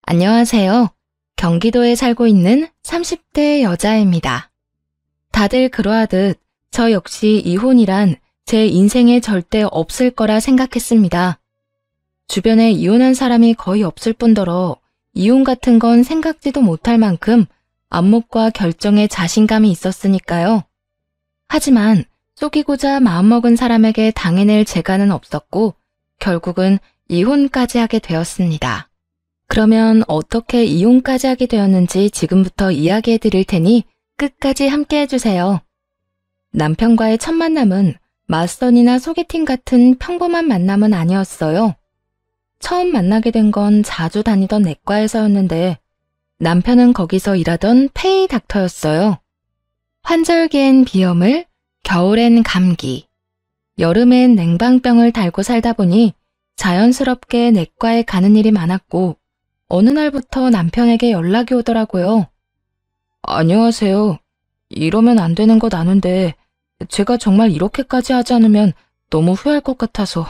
안녕하세요. 경기도에 살고 있는 30대 여자입니다. 다들 그러하듯 저 역시 이혼이란 제 인생에 절대 없을 거라 생각했습니다. 주변에 이혼한 사람이 거의 없을 뿐더러 이혼 같은 건 생각지도 못할 만큼 안목과 결정에 자신감이 있었으니까요. 하지만 속이고자 마음먹은 사람에게 당해낼 재간은 없었고 결국은 이혼까지 하게 되었습니다. 그러면 어떻게 이혼까지 하게 되었는지 지금부터 이야기해 드릴 테니 끝까지 함께 해주세요. 남편과의 첫 만남은 맞선이나 소개팅 같은 평범한 만남은 아니었어요. 처음 만나게 된 건 자주 다니던 내과에서였는데 남편은 거기서 일하던 페이 닥터였어요. 환절기엔 비염을, 겨울엔 감기, 여름엔 냉방병을 달고 살다 보니 자연스럽게 내과에 가는 일이 많았고 어느 날부터 남편에게 연락이 오더라고요. 안녕하세요. 이러면 안 되는 것 아는데 제가 정말 이렇게까지 하지 않으면 너무 후회할 것 같아서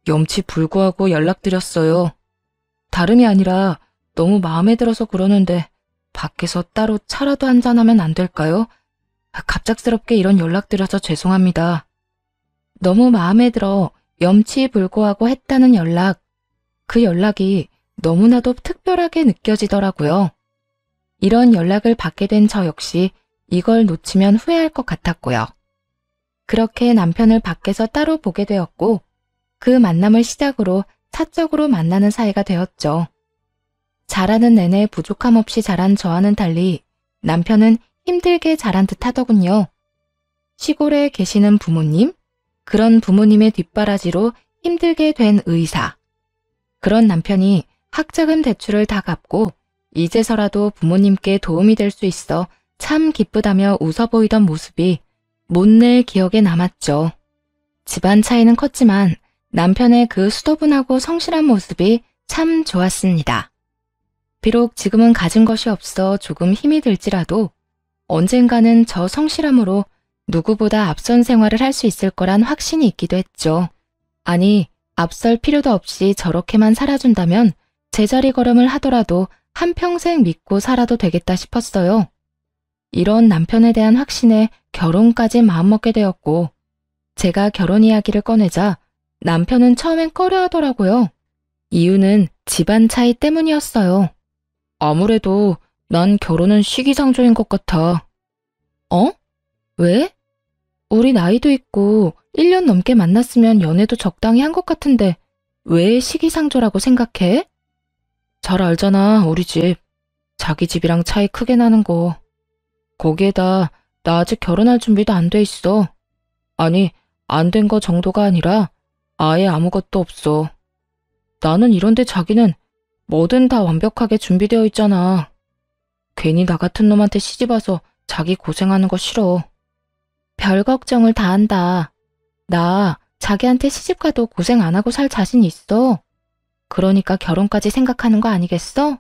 염치 불구하고 연락드렸어요. 다름이 아니라 너무 마음에 들어서 그러는데 밖에서 따로 차라도 한잔하면 안 될까요? 갑작스럽게 이런 연락드려서 죄송합니다. 너무 마음에 들어 염치 불구하고 했다는 연락, 그 연락이 너무나도 특별하게 느껴지더라고요. 이런 연락을 받게 된 저 역시 이걸 놓치면 후회할 것 같았고요. 그렇게 남편을 밖에서 따로 보게 되었고 그 만남을 시작으로 사적으로 만나는 사이가 되었죠. 자라는 내내 부족함 없이 자란 저와는 달리 남편은 힘들게 자란 듯 하더군요. 시골에 계시는 부모님, 그런 부모님의 뒷바라지로 힘들게 된 의사, 그런 남편이 학자금 대출을 다 갚고 이제서라도 부모님께 도움이 될 수 있어 참 기쁘다며 웃어 보이던 모습이 못낼 기억에 남았죠. 집안 차이는 컸지만 남편의 그 수더분하고 성실한 모습이 참 좋았습니다. 비록 지금은 가진 것이 없어 조금 힘이 들지라도 언젠가는 저 성실함으로 누구보다 앞선 생활을 할 수 있을 거란 확신이 있기도 했죠. 아니, 앞설 필요도 없이 저렇게만 살아준다면 제자리 걸음을 하더라도 한평생 믿고 살아도 되겠다 싶었어요. 이런 남편에 대한 확신에 결혼까지 마음먹게 되었고 제가 결혼 이야기를 꺼내자 남편은 처음엔 꺼려하더라고요. 이유는 집안 차이 때문이었어요. 아무래도 난 결혼은 시기상조인 것 같아. 어? 왜? 우리 나이도 있고 1년 넘게 만났으면 연애도 적당히 한 것 같은데 왜 시기상조라고 생각해? 잘 알잖아, 우리 집. 자기 집이랑 차이 크게 나는 거. 거기에다 나 아직 결혼할 준비도 안 돼 있어. 아니, 안 된 거 정도가 아니라 아예 아무것도 없어. 나는 이런데 자기는 뭐든 다 완벽하게 준비되어 있잖아. 괜히 나 같은 놈한테 시집와서 자기 고생하는 거 싫어. 별 걱정을 다 한다. 나 자기한테 시집가도 고생 안 하고 살 자신 있어. 그러니까 결혼까지 생각하는 거 아니겠어?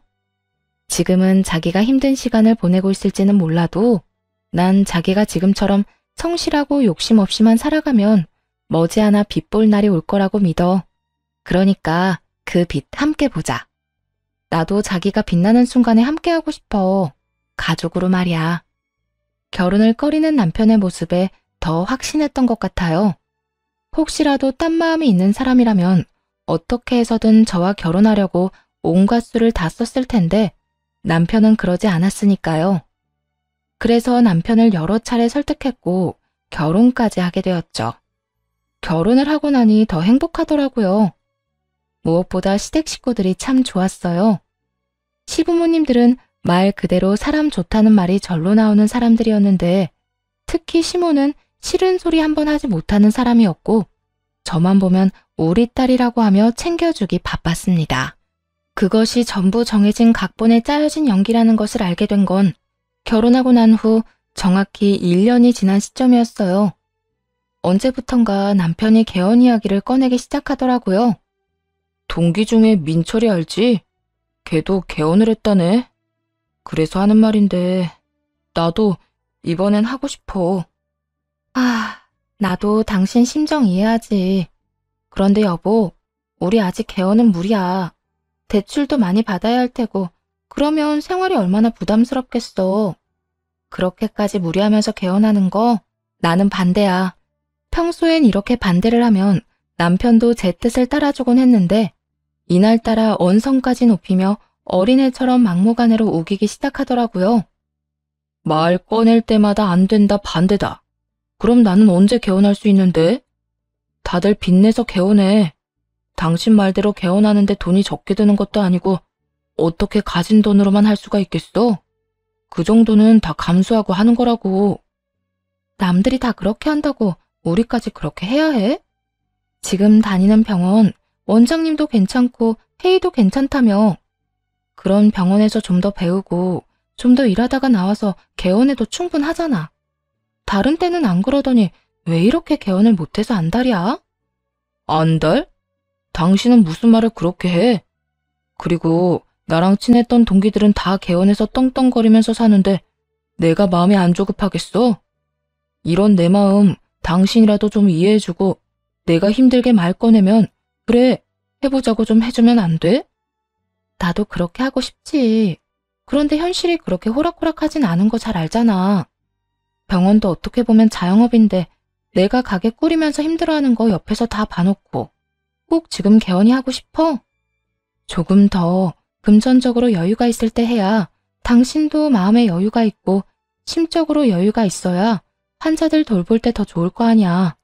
지금은 자기가 힘든 시간을 보내고 있을지는 몰라도 난 자기가 지금처럼 성실하고 욕심 없이만 살아가면 머지않아 빚 볼 날이 올 거라고 믿어. 그러니까 그 빚 함께 보자. 나도 자기가 빛나는 순간에 함께하고 싶어. 가족으로 말이야. 결혼을 꺼리는 남편의 모습에 더 확신했던 것 같아요. 혹시라도 딴 마음이 있는 사람이라면 어떻게 해서든 저와 결혼하려고 온갖 수를 다 썼을 텐데 남편은 그러지 않았으니까요. 그래서 남편을 여러 차례 설득했고 결혼까지 하게 되었죠. 결혼을 하고 나니 더 행복하더라고요. 무엇보다 시댁 식구들이 참 좋았어요. 시부모님들은 말 그대로 사람 좋다는 말이 절로 나오는 사람들이었는데 특히 시모는 싫은 소리 한 번 하지 못하는 사람이었고 저만 보면 우리 딸이라고 하며 챙겨주기 바빴습니다. 그것이 전부 정해진 각본에 짜여진 연기라는 것을 알게 된 건 결혼하고 난 후 정확히 1년이 지난 시점이었어요. 언제부턴가 남편이 개헌 이야기를 꺼내기 시작하더라고요. 동기 중에 민철이 알지? 걔도 개헌을 했다네. 그래서 하는 말인데 나도 이번엔 하고 싶어. 나도 당신 심정 이해하지. 그런데 여보, 우리 아직 개헌은 무리야. 대출도 많이 받아야 할 테고 그러면 생활이 얼마나 부담스럽겠어. 그렇게까지 무리하면서 개헌하는 거 나는 반대야. 평소엔 이렇게 반대를 하면 남편도 제 뜻을 따라주곤 했는데 이날따라 언성까지 높이며 어린애처럼 막무가내로 우기기 시작하더라고요. 말 꺼낼 때마다 안 된다, 반대다. 그럼 나는 언제 개헌할 수 있는데? 다들 빚내서 개헌해. 당신 말대로 개헌하는데 돈이 적게 드는 것도 아니고 어떻게 가진 돈으로만 할 수가 있겠어? 그 정도는 다 감수하고 하는 거라고. 남들이 다 그렇게 한다고 우리까지 그렇게 해야 해? 지금 다니는 병원 원장님도 괜찮고 회의도 괜찮다며. 그런 병원에서 좀 더 배우고 좀 더 일하다가 나와서 개헌해도 충분하잖아. 다른 때는 안 그러더니 왜 이렇게 개헌을 못해서 안달이야? 안달? 당신은 무슨 말을 그렇게 해? 그리고 나랑 친했던 동기들은 다 개헌해서 떵떵거리면서 사는데 내가 마음이 안 조급하겠어? 이런 내 마음 당신이라도 좀 이해해주고 내가 힘들게 말 꺼내면 그래, 해보자고 좀 해주면 안 돼? 나도 그렇게 하고 싶지. 그런데 현실이 그렇게 호락호락하진 않은 거 잘 알잖아. 병원도 어떻게 보면 자영업인데 내가 가게 꾸리면서 힘들어하는 거 옆에서 다 봐놓고 꼭 지금 개헌이 하고 싶어? 조금 더 금전적으로 여유가 있을 때 해야 당신도 마음에 여유가 있고 심적으로 여유가 있어야 환자들 돌볼 때 더 좋을 거 아니야.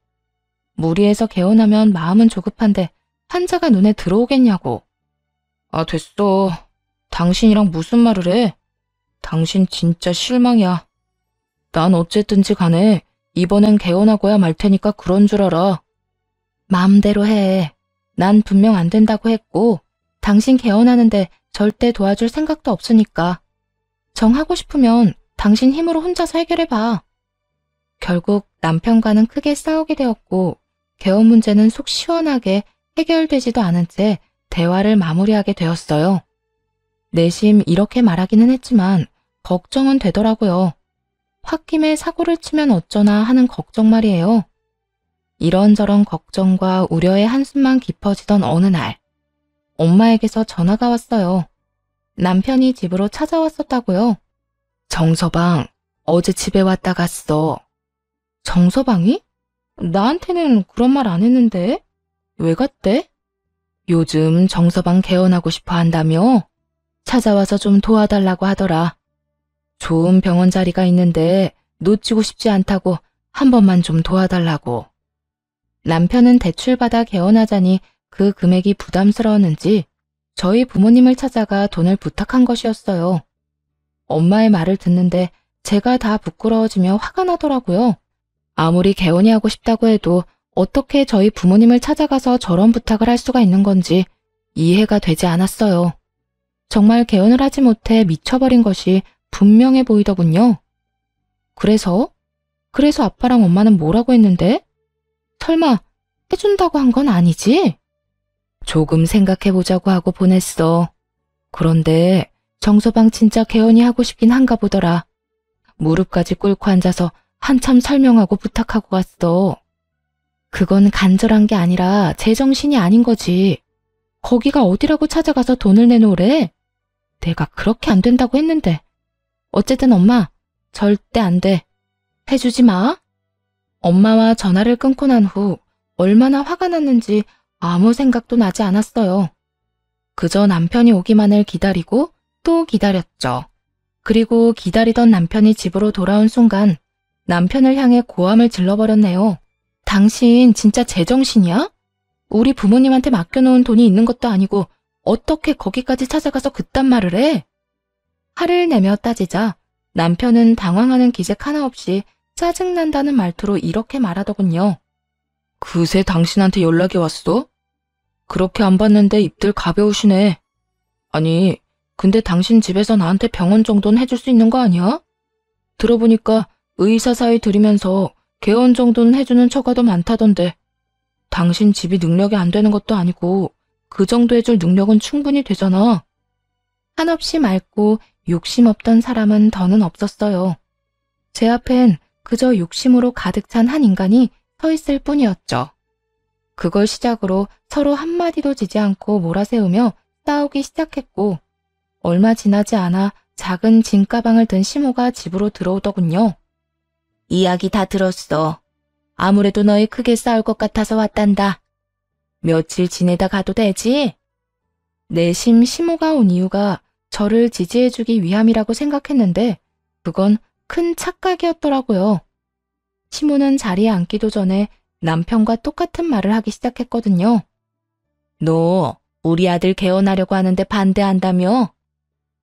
무리해서 개헌하면 마음은 조급한데 환자가 눈에 들어오겠냐고. 아, 됐어. 당신이랑 무슨 말을 해? 당신 진짜 실망이야. 난 어쨌든지 간에 이번엔 개헌하고야 말 테니까 그런 줄 알아. 마음대로 해. 난 분명 안 된다고 했고 당신 개헌하는데 절대 도와줄 생각도 없으니까. 정하고 싶으면 당신 힘으로 혼자서 해결해봐. 결국 남편과는 크게 싸우게 되었고 개헌 문제는 속 시원하게 해결되지도 않은 채 대화를 마무리하게 되었어요. 내심 이렇게 말하기는 했지만 걱정은 되더라고요. 홧김에 사고를 치면 어쩌나 하는 걱정 말이에요. 이런저런 걱정과 우려의 한숨만 깊어지던 어느 날, 엄마에게서 전화가 왔어요. 남편이 집으로 찾아왔었다고요. 정서방, 어제 집에 왔다 갔어. 정서방이? 나한테는 그런 말 안 했는데? 왜 갔대? 요즘 정서방 개헌하고 싶어 한다며? 찾아와서 좀 도와달라고 하더라. 좋은 병원 자리가 있는데 놓치고 싶지 않다고 한 번만 좀 도와달라고. 남편은 대출받아 개헌하자니 그 금액이 부담스러웠는지 저희 부모님을 찾아가 돈을 부탁한 것이었어요. 엄마의 말을 듣는데 제가 다 부끄러워지며 화가 나더라고요. 아무리 개헌이 하고 싶다고 해도 어떻게 저희 부모님을 찾아가서 저런 부탁을 할 수가 있는 건지 이해가 되지 않았어요. 정말 개헌을 하지 못해 미쳐버린 것이 분명해 보이더군요. 그래서 아빠랑 엄마는 뭐라고 했는데? 설마 해준다고 한 건 아니지? 조금 생각해보자고 하고 보냈어. 그런데 정서방 진짜 개헌이 하고 싶긴 한가 보더라. 무릎까지 꿇고 앉아서 한참 설명하고 부탁하고 갔어. 그건 간절한 게 아니라 제정신이 아닌 거지. 거기가 어디라고 찾아가서 돈을 내놓으래? 내가 그렇게 안 된다고 했는데. 어쨌든 엄마, 절대 안 돼. 해주지 마. 엄마와 전화를 끊고 난 후 얼마나 화가 났는지 아무 생각도 나지 않았어요. 그저 남편이 오기만을 기다리고 또 기다렸죠. 그리고 기다리던 남편이 집으로 돌아온 순간 남편을 향해 고함을 질러버렸네요. 당신 진짜 제정신이야? 우리 부모님한테 맡겨놓은 돈이 있는 것도 아니고 어떻게 거기까지 찾아가서 그딴 말을 해? 화를 내며 따지자 남편은 당황하는 기색 하나 없이 짜증난다는 말투로 이렇게 말하더군요. 그새 당신한테 연락이 왔어? 그렇게 안 봤는데 입들 가벼우시네. 아니, 근데 당신 집에서 나한테 병원 정도는 해줄 수 있는 거 아니야? 들어보니까 의사 사이 들이면서 개헌 정도는 해주는 처가도 많다던데. 당신 집이 능력이 안 되는 것도 아니고 그 정도 해줄 능력은 충분히 되잖아. 한없이 맑고 욕심 없던 사람은 더는 없었어요. 제 앞엔 그저 욕심으로 가득 찬 한 인간이 서 있을 뿐이었죠. 그걸 시작으로 서로 한마디도 지지 않고 몰아세우며 싸우기 시작했고 얼마 지나지 않아 작은 짐가방을 든 시모가 집으로 들어오더군요. 이야기 다 들었어. 아무래도 너희 크게 싸울 것 같아서 왔단다. 며칠 지내다 가도 되지? 내심 시모가 온 이유가 저를 지지해주기 위함이라고 생각했는데 그건 큰 착각이었더라고요. 시모는 자리에 앉기도 전에 남편과 똑같은 말을 하기 시작했거든요. 너 우리 아들 개원하려고 하는데 반대한다며?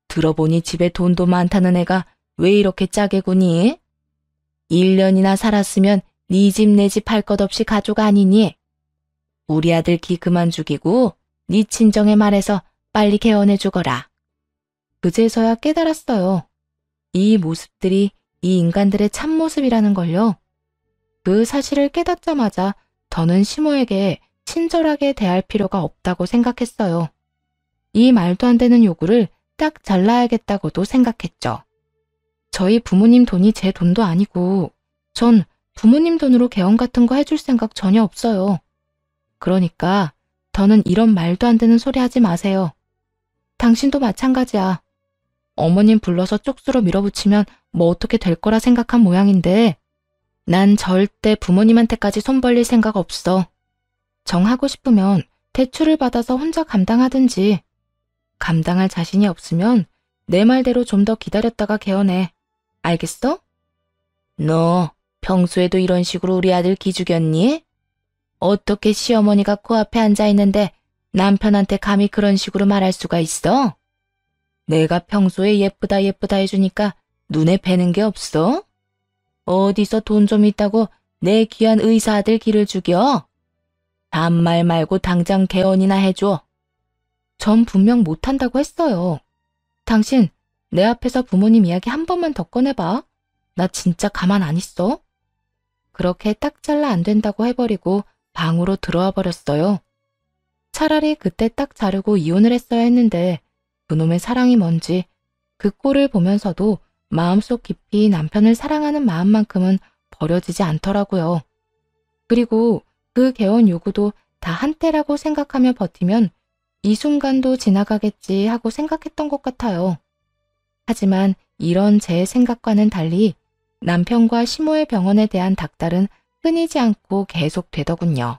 들어보니 집에 돈도 많다는 애가 왜 이렇게 짜게 구니? 1년이나 살았으면 네 집 내 집 할 것 없이 가족 아니니? 우리 아들 기 그만 죽이고 네 친정에 말해서 빨리 개원해 주거라. 그제서야 깨달았어요. 이 모습들이 이 인간들의 참모습이라는 걸요. 그 사실을 깨닫자마자 더는 시모에게 친절하게 대할 필요가 없다고 생각했어요. 이 말도 안 되는 요구를 딱 잘라야겠다고도 생각했죠. 저희 부모님 돈이 제 돈도 아니고 전 부모님 돈으로 개원 같은 거 해줄 생각 전혀 없어요. 그러니까 더는 이런 말도 안 되는 소리 하지 마세요. 당신도 마찬가지야. 어머님 불러서 쪽수로 밀어붙이면 뭐 어떻게 될 거라 생각한 모양인데 난 절대 부모님한테까지 손 벌릴 생각 없어. 정하고 싶으면 대출을 받아서 혼자 감당하든지 감당할 자신이 없으면 내 말대로 좀 더 기다렸다가 개원해. 알겠어? 너 평소에도 이런 식으로 우리 아들 기죽였니? 어떻게 시어머니가 코앞에 앉아있는데 남편한테 감히 그런 식으로 말할 수가 있어? 내가 평소에 예쁘다 예쁘다 해주니까 눈에 뵈는 게 없어? 어디서 돈 좀 있다고 내 귀한 의사 아들 기를 죽여? 반말 말고 당장 개원이나 해줘. 전 분명 못한다고 했어요. 당신 내 앞에서 부모님 이야기 한 번만 더 꺼내봐. 나 진짜 가만 안 있어. 그렇게 딱 잘라 안 된다고 해버리고 방으로 들어와 버렸어요. 차라리 그때 딱 자르고 이혼을 했어야 했는데 그놈의 사랑이 뭔지 그 꼴을 보면서도 마음속 깊이 남편을 사랑하는 마음만큼은 버려지지 않더라고요. 그리고 그 개원 요구도 다 한때라고 생각하며 버티면 이 순간도 지나가겠지 하고 생각했던 것 같아요. 하지만 이런 제 생각과는 달리 남편과 시모의 병원에 대한 닥달은 끊이지 않고 계속되더군요.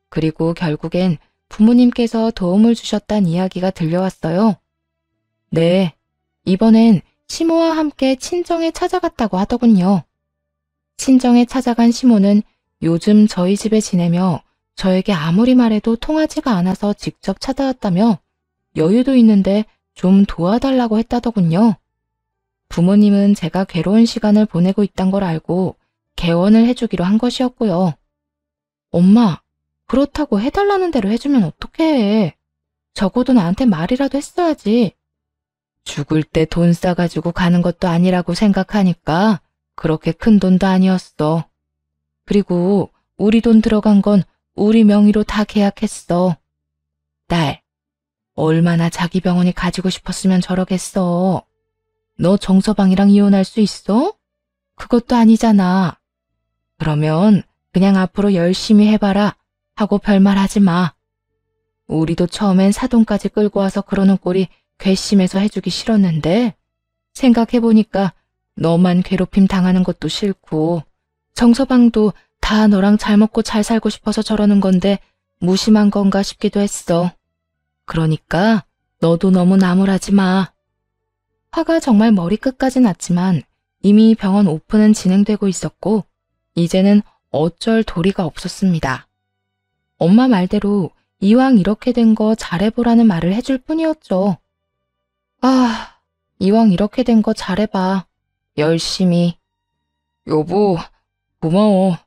그리고 결국엔 부모님께서 도움을 주셨단 이야기가 들려왔어요. 네, 이번엔 시모와 함께 친정에 찾아갔다고 하더군요. 친정에 찾아간 시모는 요즘 저희 집에 지내며 저에게 아무리 말해도 통하지가 않아서 직접 찾아왔다며 여유도 있는데 좀 도와달라고 했다더군요. 부모님은 제가 괴로운 시간을 보내고 있단 걸 알고 개원을 해주기로 한 것이었고요. 엄마, 그렇다고 해달라는 대로 해주면 어떻게 해? 적어도 나한테 말이라도 했어야지. 죽을 때 돈 싸가지고 가는 것도 아니라고 생각하니까 그렇게 큰 돈도 아니었어. 그리고 우리 돈 들어간 건 우리 명의로 다 계약했어. 딸, 얼마나 자기 병원이 가지고 싶었으면 저러겠어. 너 정서방이랑 이혼할 수 있어? 그것도 아니잖아. 그러면 그냥 앞으로 열심히 해봐라 하고 별말 하지 마. 우리도 처음엔 사돈까지 끌고 와서 그러는 꼴이 괘씸해서 해주기 싫었는데 생각해보니까 너만 괴롭힘 당하는 것도 싫고 정서방도 다 너랑 잘 먹고 잘 살고 싶어서 저러는 건데 무심한 건가 싶기도 했어. 그러니까 너도 너무 나무라지 마. 화가 정말 머리끝까지 났지만 이미 병원 오픈은 진행되고 있었고 이제는 어쩔 도리가 없었습니다. 엄마 말대로 이왕 이렇게 된 거 잘해보라는 말을 해줄 뿐이었죠. 아, 이왕 이렇게 된 거 잘해봐. 열심히. 여보, 고마워.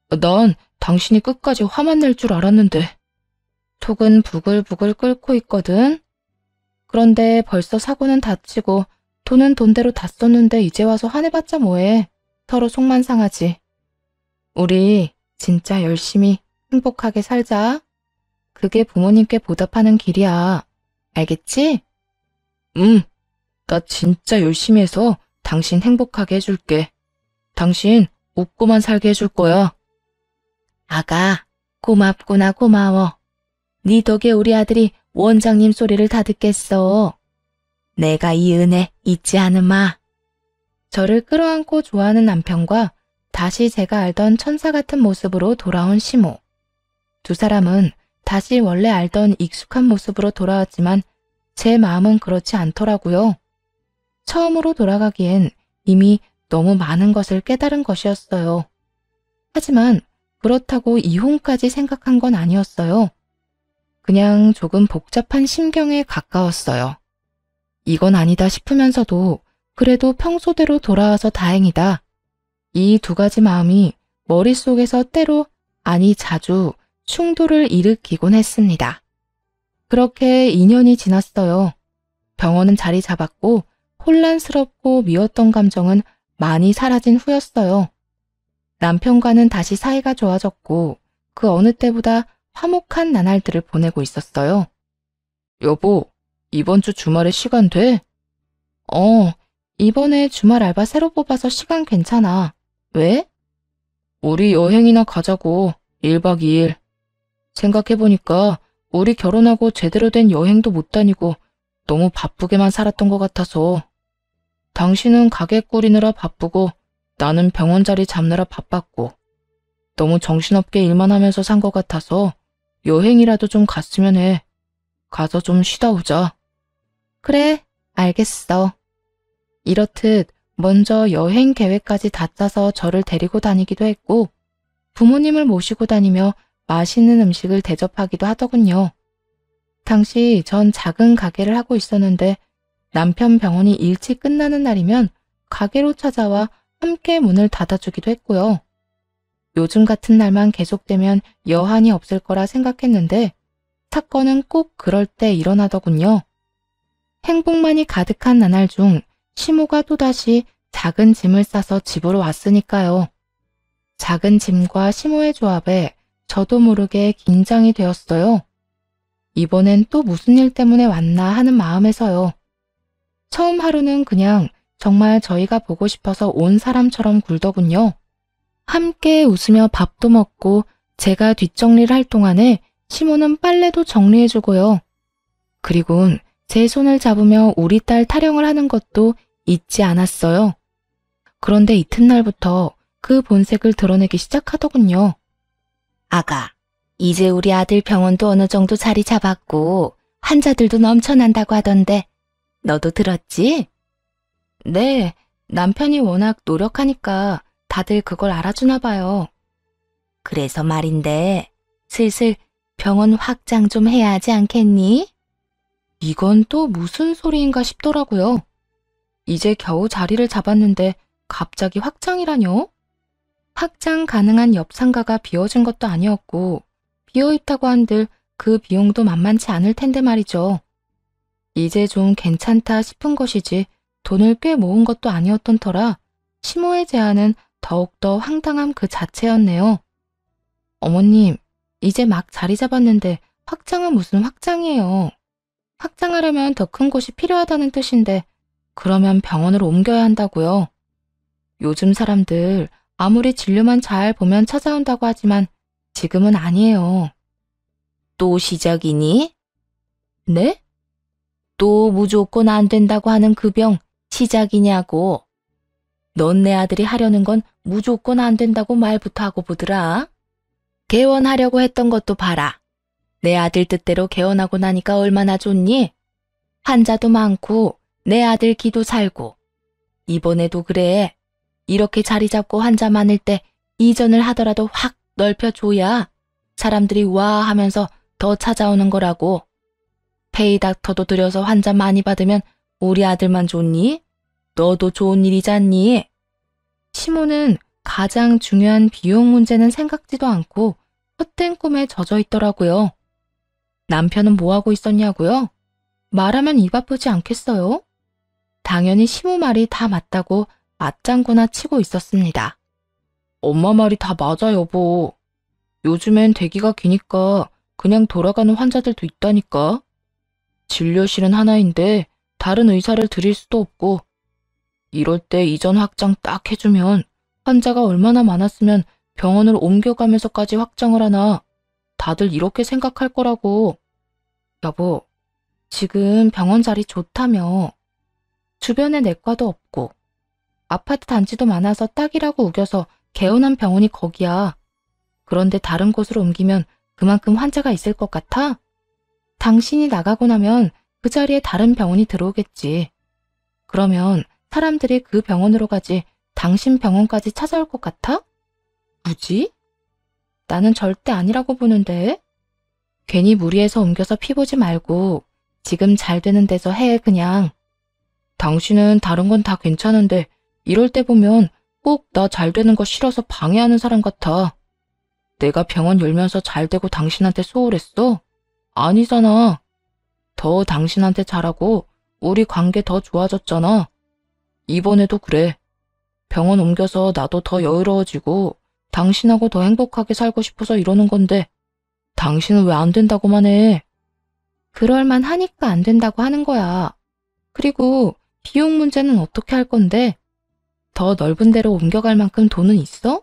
난 당신이 끝까지 화만 낼 줄 알았는데. 속은 부글부글 끓고 있거든. 그런데 벌써 사고는 다치고 돈은 돈대로 다 썼는데 이제 와서 화내봤자 뭐해. 서로 속만 상하지. 우리 진짜 열심히 행복하게 살자. 그게 부모님께 보답하는 길이야. 알겠지? 나 진짜 열심히 해서 당신 행복하게 해줄게. 당신 웃고만 살게 해줄 거야. 아가, 고맙구나 고마워. 네 덕에 우리 아들이 원장님 소리를 다 듣겠어. 내가 이 은혜 잊지 않으마. 저를 끌어안고 좋아하는 남편과 다시 제가 알던 천사 같은 모습으로 돌아온 시모. 두 사람은 다시 원래 알던 익숙한 모습으로 돌아왔지만 제 마음은 그렇지 않더라고요. 처음으로 돌아가기엔 이미 너무 많은 것을 깨달은 것이었어요. 하지만 그렇다고 이혼까지 생각한 건 아니었어요. 그냥 조금 복잡한 심경에 가까웠어요. 이건 아니다 싶으면서도 그래도 평소대로 돌아와서 다행이다. 이 두 가지 마음이 머릿속에서 때로, 아니 자주 충돌을 일으키곤 했습니다. 그렇게 2년이 지났어요. 병원은 자리 잡았고 혼란스럽고 미웠던 감정은 많이 사라진 후였어요. 남편과는 다시 사이가 좋아졌고 그 어느 때보다 화목한 나날들을 보내고 있었어요. 여보, 이번 주 주말에 시간 돼? 이번에 주말 알바 새로 뽑아서 시간 괜찮아. 왜? 우리 여행이나 가자고. 1박 2일. 생각해보니까 우리 결혼하고 제대로 된 여행도 못 다니고 너무 바쁘게만 살았던 것 같아서. 당신은 가게 꾸리느라 바쁘고 나는 병원 자리 잡느라 바빴고 너무 정신없게 일만 하면서 산 것 같아서 여행이라도 좀 갔으면 해. 가서 좀 쉬다 오자. 그래, 알겠어. 이렇듯 먼저 여행 계획까지 다 짜서 저를 데리고 다니기도 했고 부모님을 모시고 다니며 맛있는 음식을 대접하기도 하더군요. 당시 전 작은 가게를 하고 있었는데 남편 병원이 일찍 끝나는 날이면 가게로 찾아와 함께 문을 닫아주기도 했고요. 요즘 같은 날만 계속되면 여한이 없을 거라 생각했는데 사건은 꼭 그럴 때 일어나더군요. 행복만이 가득한 나날 중 시모가 또다시 작은 짐을 싸서 집으로 왔으니까요. 작은 짐과 시모의 조합에 저도 모르게 긴장이 되었어요. 이번엔 또 무슨 일 때문에 왔나 하는 마음에서요. 처음 하루는 그냥 정말 저희가 보고 싶어서 온 사람처럼 굴더군요. 함께 웃으며 밥도 먹고 제가 뒷정리를 할 동안에 시모는 빨래도 정리해주고요. 그리곤 제 손을 잡으며 우리 딸 타령을 하는 것도 잊지 않았어요. 그런데 이튿날부터 그 본색을 드러내기 시작하더군요. 아가, 이제 우리 아들 병원도 어느 정도 자리 잡았고 환자들도 넘쳐난다고 하던데 너도 들었지? 네, 남편이 워낙 노력하니까 다들 그걸 알아주나 봐요. 그래서 말인데 슬슬 병원 확장 좀 해야 하지 않겠니? 이건 또 무슨 소리인가 싶더라고요. 이제 겨우 자리를 잡았는데 갑자기 확장이라뇨? 확장 가능한 옆 상가가 비어진 것도 아니었고 비어있다고 한들 그 비용도 만만치 않을 텐데 말이죠. 이제 좀 괜찮다 싶은 것이지 돈을 꽤 모은 것도 아니었던 터라 시모의 제안은 더욱더 황당함 그 자체였네요. 어머님, 이제 막 자리 잡았는데 확장은 무슨 확장이에요. 확장하려면 더 큰 곳이 필요하다는 뜻인데 그러면 병원으로 옮겨야 한다고요. 요즘 사람들 아무리 진료만 잘 보면 찾아온다고 하지만 지금은 아니에요. 또 시작이니? 네? 또 무조건 안 된다고 하는 그 병 시작이냐고. 넌 내 아들이 하려는 건 무조건 안 된다고 말부터 하고 보더라. 개원하려고 했던 것도 봐라. 내 아들 뜻대로 개원하고 나니까 얼마나 좋니? 환자도 많고 내 아들 기도 살고. 이번에도 그래. 이렇게 자리 잡고 환자 많을 때 이전을 하더라도 확 넓혀줘야 사람들이 와 하면서 더 찾아오는 거라고. 페이닥터도 들여서 환자 많이 받으면 우리 아들만 좋니? 너도 좋은 일이잖니? 시모는 가장 중요한 비용 문제는 생각지도 않고 헛된 꿈에 젖어 있더라고요. 남편은 뭐하고 있었냐고요? 말하면 입 아프지 않겠어요? 당연히 시모 말이 다 맞다고 맞장구나 치고 있었습니다. 엄마 말이 다 맞아, 여보. 요즘엔 대기가 기니까 그냥 돌아가는 환자들도 있다니까. 진료실은 하나인데 다른 의사를 들일 수도 없고 이럴 때 이전 확장 딱 해주면 환자가 얼마나 많았으면 병원을 옮겨가면서까지 확장을 하나. 다들 이렇게 생각할 거라고. 여보, 지금 병원 자리 좋다며. 주변에 내과도 없고 아파트 단지도 많아서 딱이라고 우겨서 개원한 병원이 거기야. 그런데 다른 곳으로 옮기면 그만큼 환자가 있을 것 같아? 당신이 나가고 나면 그 자리에 다른 병원이 들어오겠지. 그러면 사람들이 그 병원으로 가지 당신 병원까지 찾아올 것 같아? 굳이? 나는 절대 아니라고 보는데. 괜히 무리해서 옮겨서 피 보지 말고 지금 잘 되는 데서 해 그냥. 당신은 다른 건 다 괜찮은데 이럴 때 보면 꼭 나 잘 되는 거 싫어서 방해하는 사람 같아. 내가 병원 열면서 잘 되고 당신한테 소홀했어? 아니잖아. 더 당신한테 잘하고 우리 관계 더 좋아졌잖아. 이번에도 그래. 병원 옮겨서 나도 더 여유로워지고 당신하고 더 행복하게 살고 싶어서 이러는 건데 당신은 왜 안 된다고만 해? 그럴만 하니까 안 된다고 하는 거야. 그리고 비용 문제는 어떻게 할 건데? 더 넓은 데로 옮겨갈 만큼 돈은 있어?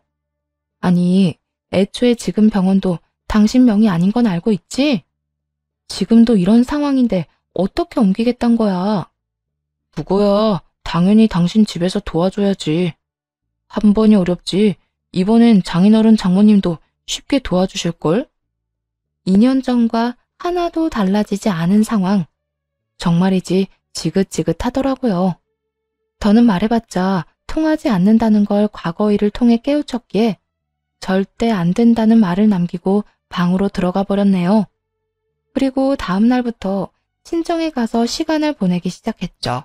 아니, 애초에 지금 병원도 당신 명의 아닌 건 알고 있지? 지금도 이런 상황인데 어떻게 옮기겠단 거야? 그거야, 당연히 당신 집에서 도와줘야지. 한 번이 어렵지. 이번엔 장인어른 장모님도 쉽게 도와주실걸? 2년 전과 하나도 달라지지 않은 상황. 정말이지 지긋지긋하더라고요. 더는 말해봤자 통하지 않는다는 걸 과거 일을 통해 깨우쳤기에 절대 안 된다는 말을 남기고 방으로 들어가 버렸네요. 그리고 다음 날부터 친정에 가서 시간을 보내기 시작했죠.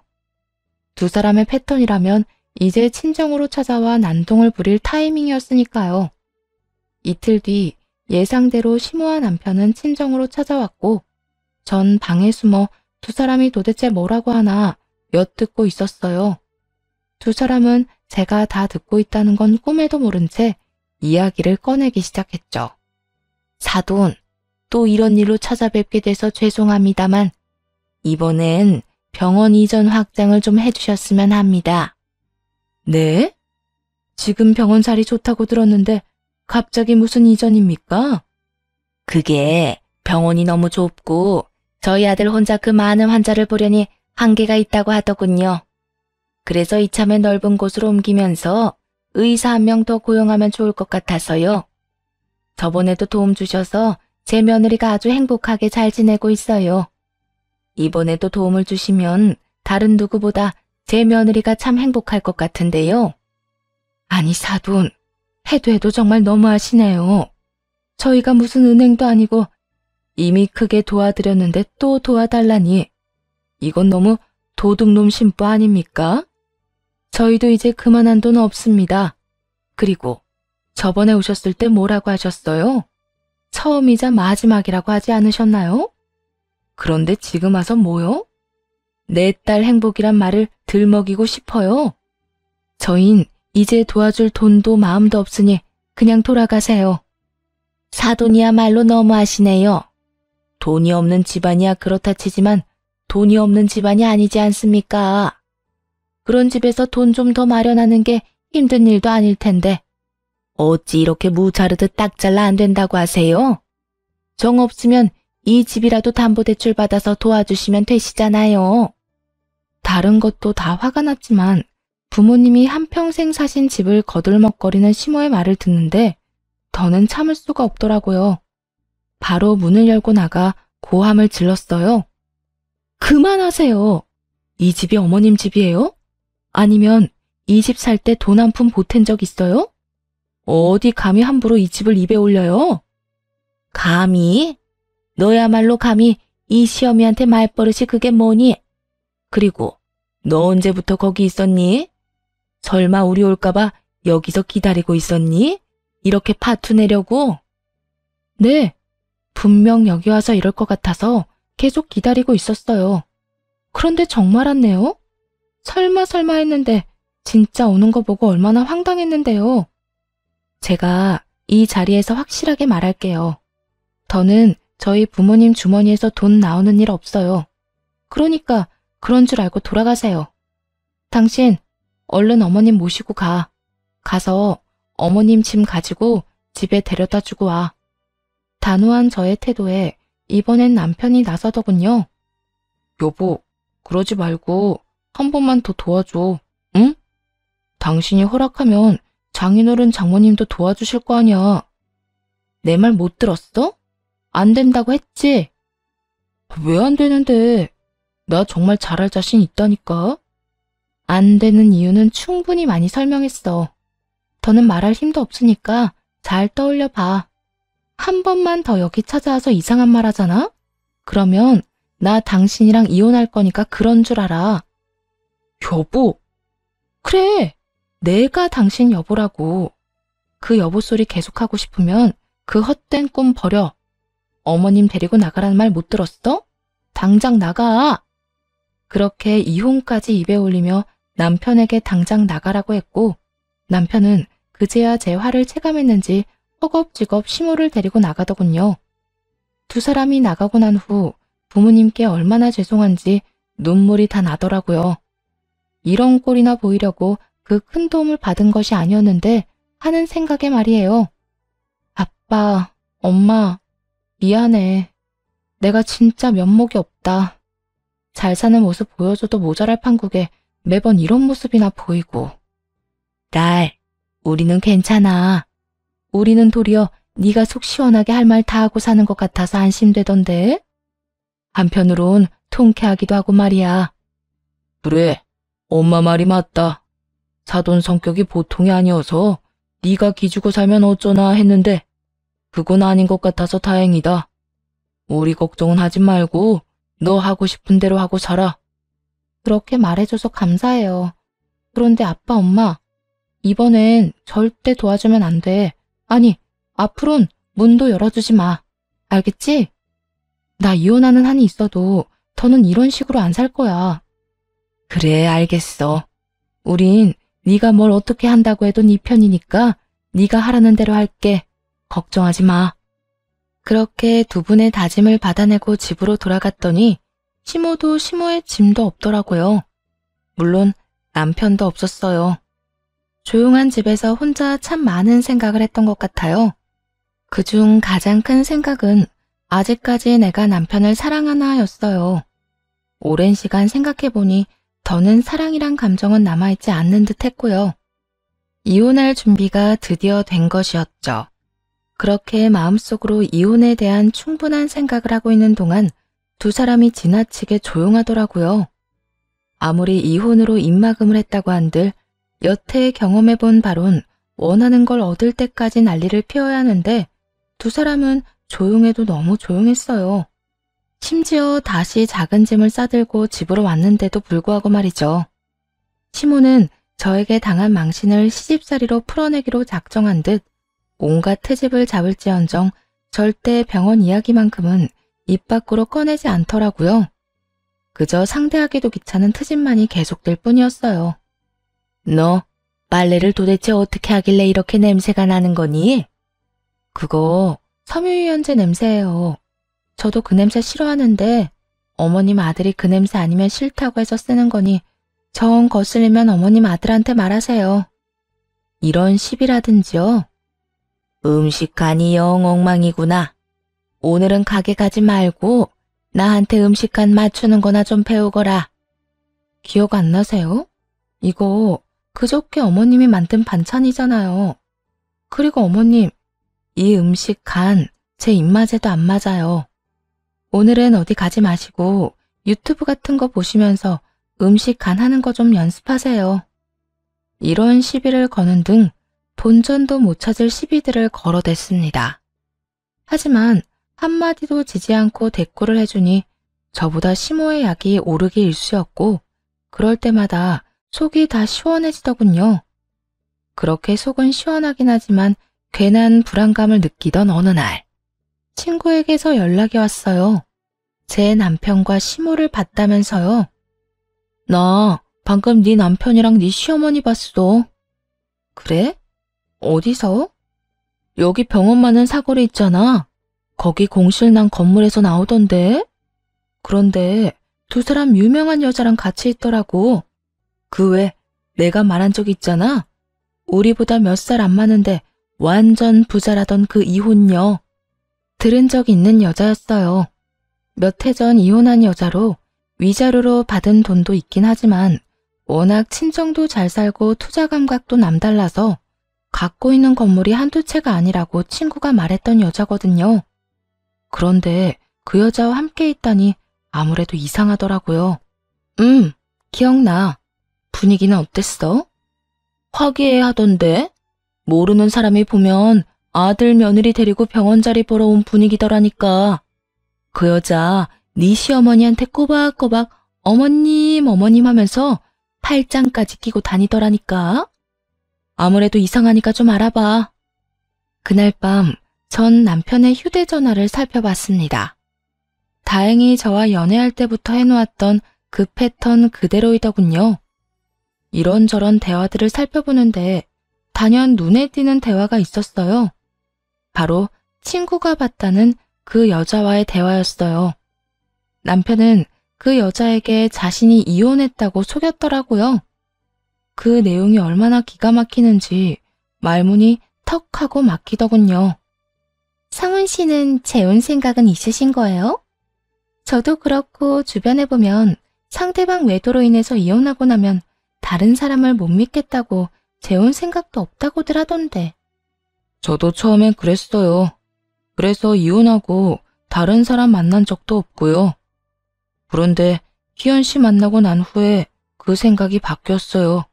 두 사람의 패턴이라면 이제 친정으로 찾아와 난동을 부릴 타이밍이었으니까요. 이틀 뒤 예상대로 심오한 남편은 친정으로 찾아왔고 전 방에 숨어 두 사람이 도대체 뭐라고 하나 엿듣고 있었어요. 두 사람은 제가 다 듣고 있다는 건 꿈에도 모른 채 이야기를 꺼내기 시작했죠. 사돈, 또 이런 일로 찾아뵙게 돼서 죄송합니다만 이번엔 병원 이전 확장을 좀 해주셨으면 합니다. 네? 지금 병원 자리 좋다고 들었는데 갑자기 무슨 이전입니까? 그게 병원이 너무 좁고 저희 아들 혼자 그 많은 환자를 보려니 한계가 있다고 하더군요. 그래서 이참에 넓은 곳으로 옮기면서 의사 한 명 더 고용하면 좋을 것 같아서요. 저번에도 도움 주셔서 제 며느리가 아주 행복하게 잘 지내고 있어요. 이번에도 도움을 주시면 다른 누구보다 제 며느리가 참 행복할 것 같은데요. 아니 사돈, 해도 정말 너무하시네요. 저희가 무슨 은행도 아니고 이미 크게 도와드렸는데 또 도와달라니. 이건 너무 도둑놈 심보 아닙니까? 저희도 이제 그만한 돈 없습니다. 그리고 저번에 오셨을 때 뭐라고 하셨어요? 처음이자 마지막이라고 하지 않으셨나요? 그런데 지금 와서 뭐요? 내 딸 행복이란 말을 들먹이고 싶어요. 저흰 이제 도와줄 돈도 마음도 없으니 그냥 돌아가세요. 사돈이야말로 너무하시네요. 돈이 없는 집안이야 그렇다 치지만 돈이 없는 집안이 아니지 않습니까? 그런 집에서 돈 좀 더 마련하는 게 힘든 일도 아닐 텐데 어찌 이렇게 무자르듯 딱 잘라 안 된다고 하세요? 정 없으면 이 집이라도 담보대출 받아서 도와주시면 되시잖아요. 다른 것도 다 화가 났지만 부모님이 한평생 사신 집을 거들먹거리는 시모의 말을 듣는데 더는 참을 수가 없더라고요. 바로 문을 열고 나가 고함을 질렀어요. 그만하세요. 이 집이 어머님 집이에요? 아니면 이 집 살 때 돈 한 푼 보탠 적 있어요? 어디 감히 함부로 이 집을 입에 올려요? 감히? 너야말로 감히 이 시어미한테 말버릇이 그게 뭐니? 그리고 너 언제부터 거기 있었니? 설마 우리 올까봐 여기서 기다리고 있었니? 이렇게 파투 내려고? 네, 분명 여기 와서 이럴 것 같아서 계속 기다리고 있었어요. 그런데 정말 왔네요? 설마 했는데 진짜 오는 거 보고 얼마나 황당했는데요. 제가 이 자리에서 확실하게 말할게요. 더는 저희 부모님 주머니에서 돈 나오는 일 없어요. 그러니까 그런 줄 알고 돌아가세요. 당신 얼른 어머님 모시고 가. 가서 어머님 짐 가지고 집에 데려다 주고 와. 단호한 저의 태도에 이번엔 남편이 나서더군요. 여보, 그러지 말고 한 번만 더 도와줘, 응? 당신이 허락하면 장인어른 장모님도 도와주실 거 아니야. 내 말 못 들었어? 안 된다고 했지? 왜 안 되는데? 나 정말 잘할 자신 있다니까. 안 되는 이유는 충분히 많이 설명했어. 더는 말할 힘도 없으니까 잘 떠올려 봐. 한 번만 더 여기 찾아와서 이상한 말 하잖아? 그러면 나 당신이랑 이혼할 거니까 그런 줄 알아. 여보. 그래. 내가 당신 여보라고. 그 여보 소리 계속하고 싶으면 그 헛된 꿈 버려. 어머님 데리고 나가라는 말 못 들었어? 당장 나가. 그렇게 이혼까지 입에 올리며 남편에게 당장 나가라고 했고, 남편은 그제야 제 화를 체감했는지 허겁지겁 시모를 데리고 나가더군요. 두 사람이 나가고 난 후 부모님께 얼마나 죄송한지 눈물이 다 나더라고요. 이런 꼴이나 보이려고 그 큰 도움을 받은 것이 아니었는데 하는 생각에 말이에요. 아빠, 엄마, 미안해. 내가 진짜 면목이 없다. 잘 사는 모습 보여줘도 모자랄 판국에 매번 이런 모습이나 보이고. 딸, 우리는 괜찮아. 우리는 도리어 네가 속 시원하게 할 말 다 하고 사는 것 같아서 안심되던데. 한편으론 통쾌하기도 하고 말이야. 그래, 엄마 말이 맞다. 사돈 성격이 보통이 아니어서 네가 기죽어 살면 어쩌나 했는데 그건 아닌 것 같아서 다행이다. 우리 걱정은 하지 말고 너 하고 싶은 대로 하고 살아. 그렇게 말해줘서 감사해요. 그런데 아빠, 엄마, 이번엔 절대 도와주면 안 돼. 아니, 앞으론 문도 열어주지 마. 알겠지? 나 이혼하는 한이 있어도 더는 이런 식으로 안 살 거야. 그래, 알겠어. 우린 네가 뭘 어떻게 한다고 해도 네 편이니까 네가 하라는 대로 할게. 걱정하지 마. 그렇게 두 분의 다짐을 받아내고 집으로 돌아갔더니 시모도 시모의 짐도 없더라고요. 물론 남편도 없었어요. 조용한 집에서 혼자 참 많은 생각을 했던 것 같아요. 그중 가장 큰 생각은 아직까지 내가 남편을 사랑하나였어요. 오랜 시간 생각해보니 더는 사랑이란 감정은 남아있지 않는 듯 했고요. 이혼할 준비가 드디어 된 것이었죠. 그렇게 마음속으로 이혼에 대한 충분한 생각을 하고 있는 동안 두 사람이 지나치게 조용하더라고요. 아무리 이혼으로 입막음을 했다고 한들 여태 경험해본 바론 원하는 걸 얻을 때까지 난리를 피워야 하는데 두 사람은 조용해도 너무 조용했어요. 심지어 다시 작은 짐을 싸들고 집으로 왔는데도 불구하고 말이죠. 시모는 저에게 당한 망신을 시집살이로 풀어내기로 작정한 듯 온갖 트집을 잡을지언정 절대 병원 이야기만큼은 입 밖으로 꺼내지 않더라고요. 그저 상대하기도 귀찮은 트집만이 계속될 뿐이었어요. 너 빨래를 도대체 어떻게 하길래 이렇게 냄새가 나는 거니? 그거 섬유유연제 냄새예요. 저도 그 냄새 싫어하는데 어머님 아들이 그 냄새 아니면 싫다고 해서 쓰는 거니 정 거슬리면 어머님 아들한테 말하세요. 이런 시비라든지요. 음식간이 영 엉망이구나. 오늘은 가게 가지 말고 나한테 음식간 맞추는 거나 좀 배우거라. 기억 안 나세요? 이거 그저께 어머님이 만든 반찬이잖아요. 그리고 어머님, 이 음식 간 제 입맛에도 안 맞아요. 오늘은 어디 가지 마시고 유튜브 같은 거 보시면서 음식 간 하는 거 좀 연습하세요. 이런 시비를 거는 등 본전도 못 찾을 시비들을 걸어댔습니다. 하지만 한마디도 지지 않고 대꾸를 해주니 저보다 시모의 약이 오르기 일쑤였고 그럴 때마다 속이 다 시원해지더군요. 그렇게 속은 시원하긴 하지만 괜한 불안감을 느끼던 어느 날 친구에게서 연락이 왔어요. 제 남편과 시모를 봤다면서요. 나 방금 네 남편이랑 네 시어머니 봤어. 그래? 어디서? 여기 병원 많은 사거리 있잖아. 거기 공실난 건물에서 나오던데. 그런데 두 사람 유명한 여자랑 같이 있더라고. 그 외 내가 말한 적 있잖아. 우리보다 몇 살 안 많은데 완전 부자라던 그 이혼녀. 들은 적 있는 여자였어요. 몇 해 전 이혼한 여자로 위자료로 받은 돈도 있긴 하지만 워낙 친정도 잘 살고 투자 감각도 남달라서 갖고 있는 건물이 한두 채가 아니라고 친구가 말했던 여자거든요. 그런데 그 여자와 함께 있다니 아무래도 이상하더라고요. 기억나. 분위기는 어땠어? 화기애애하던데? 모르는 사람이 보면 아들 며느리 데리고 병원 자리 보러 온 분위기더라니까. 그 여자 네 시어머니한테 꼬박꼬박 어머님 어머님 하면서 팔짱까지 끼고 다니더라니까. 아무래도 이상하니까 좀 알아봐. 그날 밤 전 남편의 휴대전화를 살펴봤습니다. 다행히 저와 연애할 때부터 해놓았던 그 패턴 그대로이더군요. 이런저런 대화들을 살펴보는데 단연 눈에 띄는 대화가 있었어요. 바로 친구가 봤다는 그 여자와의 대화였어요. 남편은 그 여자에게 자신이 이혼했다고 속였더라고요. 그 내용이 얼마나 기가 막히는지 말문이 턱 하고 막히더군요. 상훈 씨는 재혼 생각은 있으신 거예요? 저도 그렇고 주변에 보면 상대방 외도로 인해서 이혼하고 나면 다른 사람을 못 믿겠다고 재혼 생각도 없다고들 하던데. 저도 처음엔 그랬어요. 그래서 이혼하고 다른 사람 만난 적도 없고요. 그런데 희연 씨 만나고 난 후에 그 생각이 바뀌었어요.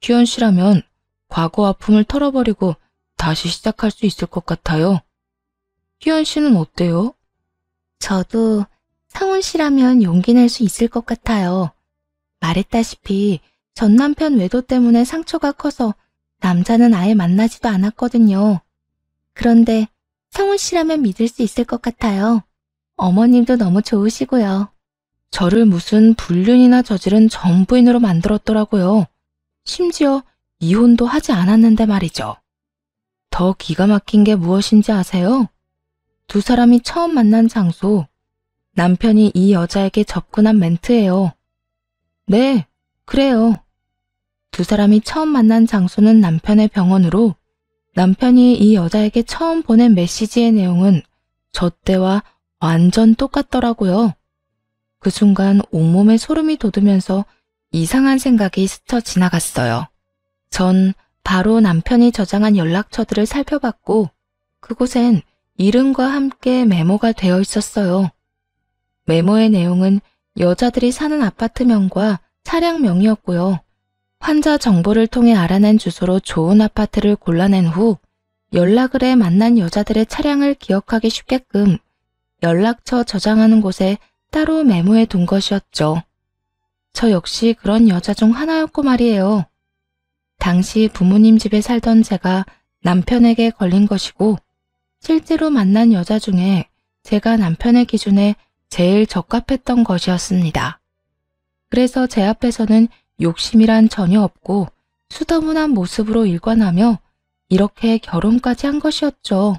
희연 씨라면 과거 아픔을 털어버리고 다시 시작할 수 있을 것 같아요. 희연 씨는 어때요? 저도 상훈 씨라면 용기 낼 수 있을 것 같아요. 말했다시피 전 남편 외도 때문에 상처가 커서 남자는 아예 만나지도 않았거든요. 그런데 상훈 씨라면 믿을 수 있을 것 같아요. 어머님도 너무 좋으시고요. 저를 무슨 불륜이나 저지른 전부인으로 만들었더라고요. 심지어 이혼도 하지 않았는데 말이죠. 더 기가 막힌 게 무엇인지 아세요? 두 사람이 처음 만난 장소, 남편이 이 여자에게 접근한 멘트예요. 네, 그래요. 두 사람이 처음 만난 장소는 남편의 병원으로 남편이 이 여자에게 처음 보낸 메시지의 내용은 저 때와 완전 똑같더라고요. 그 순간 온몸에 소름이 돋으면서 이상한 생각이 스쳐 지나갔어요. 전 바로 남편이 저장한 연락처들을 살펴봤고 그곳엔 이름과 함께 메모가 되어 있었어요. 메모의 내용은 여자들이 사는 아파트명과 차량명이었고요. 환자 정보를 통해 알아낸 주소로 좋은 아파트를 골라낸 후 연락을 해 만난 여자들의 차량을 기억하기 쉽게끔 연락처 저장하는 곳에 따로 메모해 둔 것이었죠. 저 역시 그런 여자 중 하나였고 말이에요. 당시 부모님 집에 살던 제가 남편에게 걸린 것이고 실제로 만난 여자 중에 제가 남편의 기준에 제일 적합했던 것이었습니다. 그래서 제 앞에서는 욕심이란 전혀 없고 수더분한 모습으로 일관하며 이렇게 결혼까지 한 것이었죠.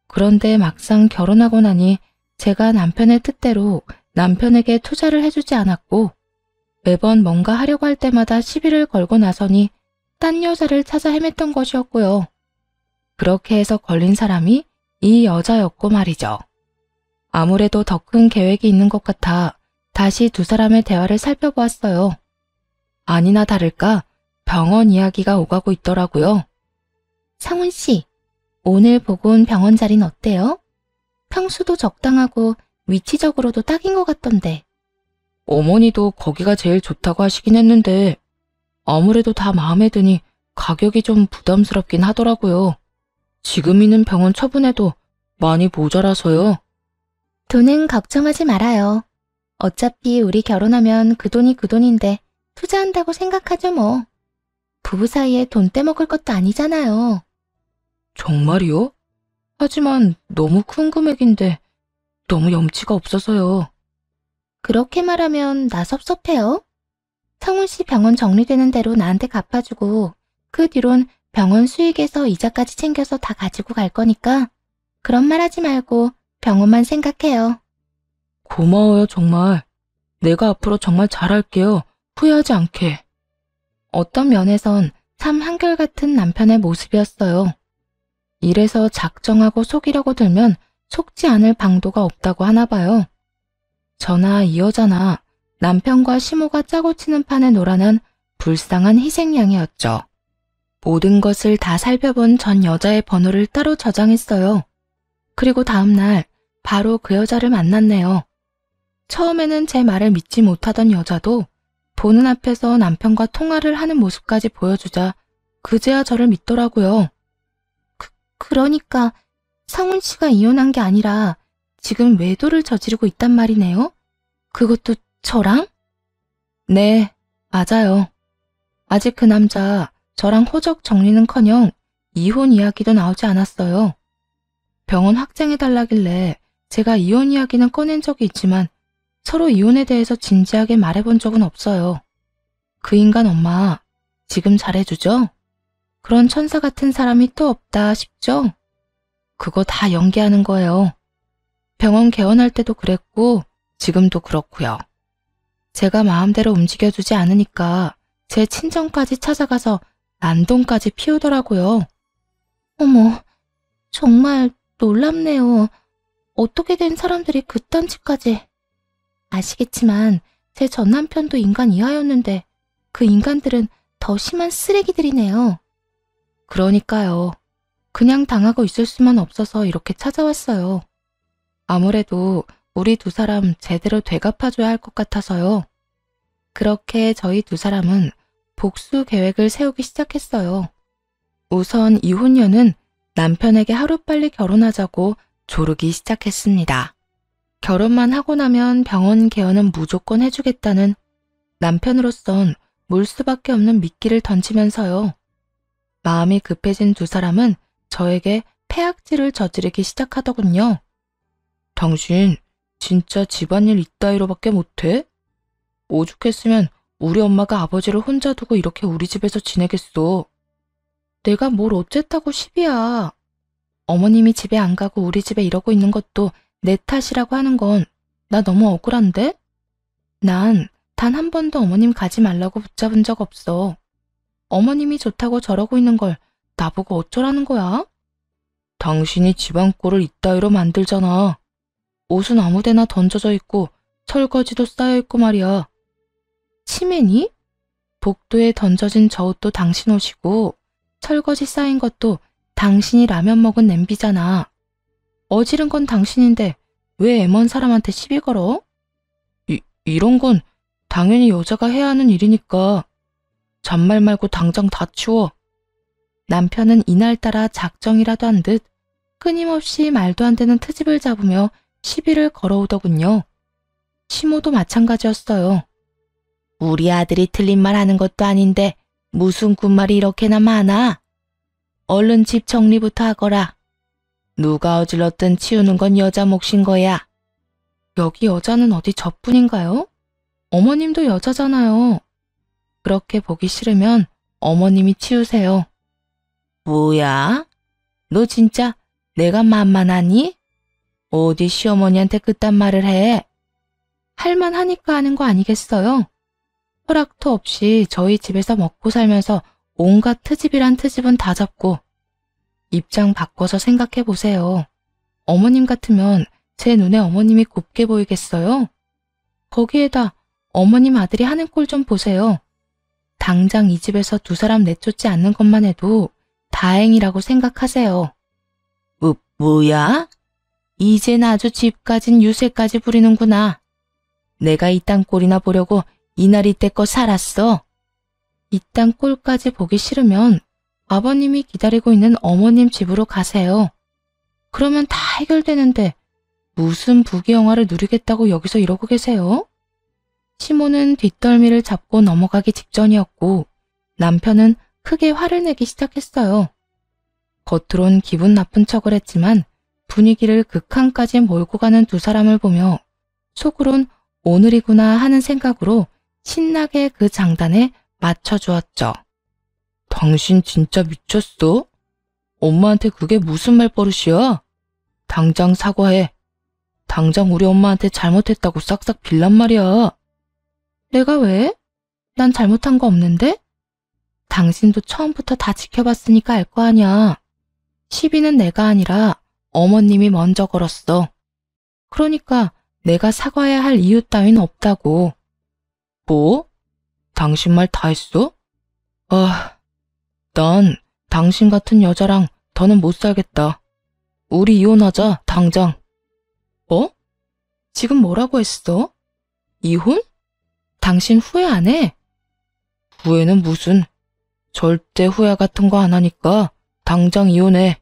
그런데 막상 결혼하고 나니 제가 남편의 뜻대로 남편에게 투자를 해주지 않았고 매번 뭔가 하려고 할 때마다 시비를 걸고 나서니 딴 여자를 찾아 헤맸던 것이었고요. 그렇게 해서 걸린 사람이 이 여자였고 말이죠. 아무래도 더 큰 계획이 있는 것 같아 다시 두 사람의 대화를 살펴보았어요. 아니나 다를까 병원 이야기가 오가고 있더라고요. 상훈 씨, 오늘 보고 온 병원 자리는 어때요? 평수도 적당하고 위치적으로도 딱인 것 같던데. 어머니도 거기가 제일 좋다고 하시긴 했는데 아무래도 다 마음에 드니 가격이 좀 부담스럽긴 하더라고요. 지금 있는 병원 처분해도 많이 모자라서요. 돈은 걱정하지 말아요. 어차피 우리 결혼하면 그 돈이 그 돈인데 투자한다고 생각하죠 뭐. 부부 사이에 돈 떼먹을 것도 아니잖아요. 정말이요? 하지만 너무 큰 금액인데 너무 염치가 없어서요. 그렇게 말하면 나 섭섭해요. 성훈 씨 병원 정리되는 대로 나한테 갚아주고 그 뒤론 병원 수익에서 이자까지 챙겨서 다 가지고 갈 거니까 그런 말 하지 말고 병원만 생각해요. 고마워요 정말. 내가 앞으로 정말 잘할게요. 후회하지 않게. 어떤 면에선 참 한결같은 남편의 모습이었어요. 이래서 작정하고 속이려고 들면 속지 않을 방도가 없다고 하나 봐요. 저나 이 여자나 남편과 시모가 짜고 치는 판에 놀아난 불쌍한 희생양이었죠. 모든 것을 다 살펴본 전 여자의 번호를 따로 저장했어요. 그리고 다음날 바로 그 여자를 만났네요. 처음에는 제 말을 믿지 못하던 여자도 보는 앞에서 남편과 통화를 하는 모습까지 보여주자 그제야 저를 믿더라고요. 그러니까 성훈 씨가 이혼한 게 아니라 지금 외도를 저지르고 있단 말이네요? 그것도 저랑? 네, 맞아요. 아직 그 남자 저랑 호적 정리는커녕 이혼 이야기도 나오지 않았어요. 병원 확정해달라길래 제가 이혼 이야기는 꺼낸 적이 있지만 서로 이혼에 대해서 진지하게 말해본 적은 없어요. 그 인간 엄마 지금 잘해주죠? 그런 천사 같은 사람이 또 없다 싶죠? 그거 다 연기하는 거예요. 병원 개원할 때도 그랬고 지금도 그렇고요. 제가 마음대로 움직여주지 않으니까 제 친정까지 찾아가서 난동까지 피우더라고요. 어머, 정말 놀랍네요. 어떻게 된 사람들이 그딴 짓까지. 아시겠지만 제 전 남편도 인간 이하였는데 그 인간들은 더 심한 쓰레기들이네요. 그러니까요. 그냥 당하고 있을 수만 없어서 이렇게 찾아왔어요. 아무래도 우리 두 사람 제대로 되갚아줘야 할 것 같아서요. 그렇게 저희 두 사람은 복수 계획을 세우기 시작했어요. 우선 이혼녀는 남편에게 하루빨리 결혼하자고 조르기 시작했습니다. 결혼만 하고 나면 병원 개원은 무조건 해주겠다는 남편으로선 물 수밖에 없는 미끼를 던지면서요. 마음이 급해진 두 사람은 저에게 폐악질을 저지르기 시작하더군요. 당신 진짜 집안일 이따위로밖에 못해? 오죽했으면 우리 엄마가 아버지를 혼자 두고 이렇게 우리 집에서 지내겠어. 내가 뭘 어쨌다고 시비야. 어머님이 집에 안 가고 우리 집에 이러고 있는 것도 내 탓이라고 하는 건 나 너무 억울한데? 난 단 한 번도 어머님 가지 말라고 붙잡은 적 없어. 어머님이 좋다고 저러고 있는 걸 나보고 어쩌라는 거야? 당신이 집안 꼴을 이따위로 만들잖아. 옷은 아무데나 던져져 있고 설거지도 쌓여있고 말이야. 치매니? 복도에 던져진 저 옷도 당신 옷이고 설거지 쌓인 것도 당신이 라면 먹은 냄비잖아. 어지른 건 당신인데 왜 애먼 사람한테 시비 걸어? 이런 건 당연히 여자가 해야 하는 일이니까 잔말 말고 당장 다 치워. 남편은 이날따라 작정이라도 한 듯 끊임없이 말도 안 되는 트집을 잡으며 시비를 걸어오더군요. 시모도 마찬가지였어요. 우리 아들이 틀린 말 하는 것도 아닌데 무슨 군말이 이렇게나 많아? 얼른 집 정리부터 하거라. 누가 어질렀든 치우는 건 여자 몫인 거야. 여기 여자는 어디 저뿐인가요? 어머님도 여자잖아요. 그렇게 보기 싫으면 어머님이 치우세요. 뭐야? 너 진짜 내가 만만하니? 어디 시어머니한테 그딴 말을 해? 할만하니까 하는 거 아니겠어요? 허락도 없이 저희 집에서 먹고 살면서 온갖 트집이란 트집은 다 잡고. 입장 바꿔서 생각해 보세요. 어머님 같으면 제 눈에 어머님이 곱게 보이겠어요? 거기에다 어머님 아들이 하는 꼴 좀 보세요. 당장 이 집에서 두 사람 내쫓지 않는 것만 해도 다행이라고 생각하세요. 뭐야? 이젠 아주 집까진 유세까지 부리는구나. 내가 이딴 꼴이나 보려고 이날 이때껏 살았어. 이딴 꼴까지 보기 싫으면 아버님이 기다리고 있는 어머님 집으로 가세요. 그러면 다 해결되는데 무슨 부귀영화를 누리겠다고 여기서 이러고 계세요? 시모는 뒷덜미를 잡고 넘어가기 직전이었고 남편은 크게 화를 내기 시작했어요. 겉으론 기분 나쁜 척을 했지만 분위기를 극한까지 몰고 가는 두 사람을 보며 속으론 오늘이구나 하는 생각으로 신나게 그 장단에 맞춰주었죠. 당신 진짜 미쳤어? 엄마한테 그게 무슨 말버릇이야? 당장 사과해. 당장 우리 엄마한테 잘못했다고 싹싹 빌란 말이야. 내가 왜? 난 잘못한 거 없는데? 당신도 처음부터 다 지켜봤으니까 알 거 아냐. 시비는 내가 아니라 어머님이 먼저 걸었어. 그러니까 내가 사과해야 할 이유 따윈 없다고. 뭐? 당신 말 다 했어? 난 당신 같은 여자랑 더는 못 살겠다. 우리 이혼하자, 당장. 뭐? 지금 뭐라고 했어? 이혼? 당신 후회 안 해? 후회는 무슨. 절대 후회 같은 거 안 하니까 당장 이혼해.